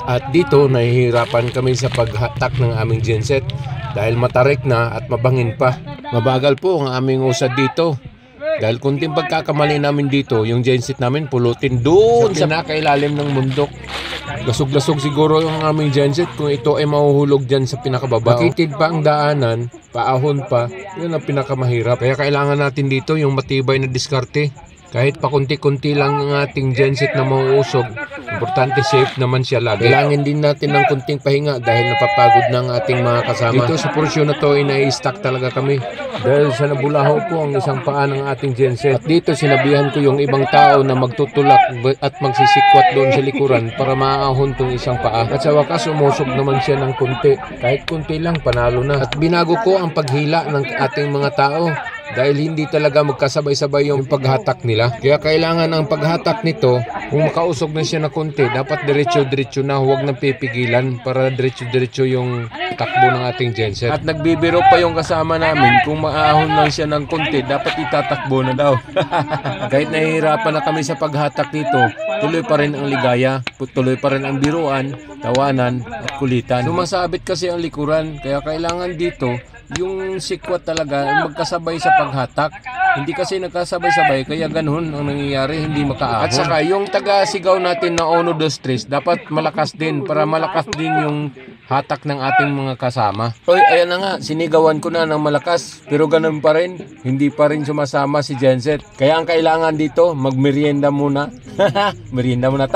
At dito nahihirapan kami sa paghatak ng aming genset dahil matarik na at mabangin pa. Mabagal po ang aming usad dito. Dahil kunting pagkakamali namin dito, yung genset namin pulutin doon sa pinakailalim ng bundok. Lasog-lasog siguro yung aming genset kung ito ay mahuhulog dyan sa pinakababa. Makitid pa ang daanan, paahon pa, yun ang pinakamahirap. Kaya kailangan natin dito yung matibay na diskarte. Kahit pa kunti-kunti lang ang ating genset na mauusog, importante safe naman siya lagi. Kailangan din natin ng kunting pahinga dahil napapagod na ang ating mga kasama. Dito sa porsyon na to ay nai-stuck talaga kami. Dahil sa nabulaho po ang isang paa ng ating genset. At dito sinabihan ko yung ibang tao na magtutulak at magsisikwat doon sa likuran para maahon tong isang paa. At sa wakas umusog naman siya ng kunti. Kahit kunti lang panalo na. At binago ko ang paghila ng ating mga tao. Dahil hindi talaga magkasabay-sabay yung paghatak nila. Kaya kailangan ang paghatak nito, kung makausog na siya na konti, dapat diretso-diretso na, huwag nang pipigilan para diretso-diretso yung takbo ng ating genset. At nagbibiro pa yung kasama namin, kung maahon lang siya ng konti, dapat itatakbo na daw. Kahit nahihirapan na kami sa paghatak nito, tuloy pa rin ang ligaya, tuloy pa rin ang biruan, tawanan at kulitan. Sumasabit kasi ang likuran, kaya kailangan dito, yung sikwat talaga magkasabay sa paghatak. Hindi kasi nagkasabay-sabay kaya ganun ang nangyayari, hindi makaahon. At saka yung taga-sigaw natin na 1, 2, 3 dapat malakas din para malakas din yung hatak ng ating mga kasama. Oy, ayan na nga, sinigawan ko na ng malakas pero ganun pa rin, hindi pa rin sumasama si genset. Kaya ang kailangan dito, magmerienda muna. Merienda muna tayo.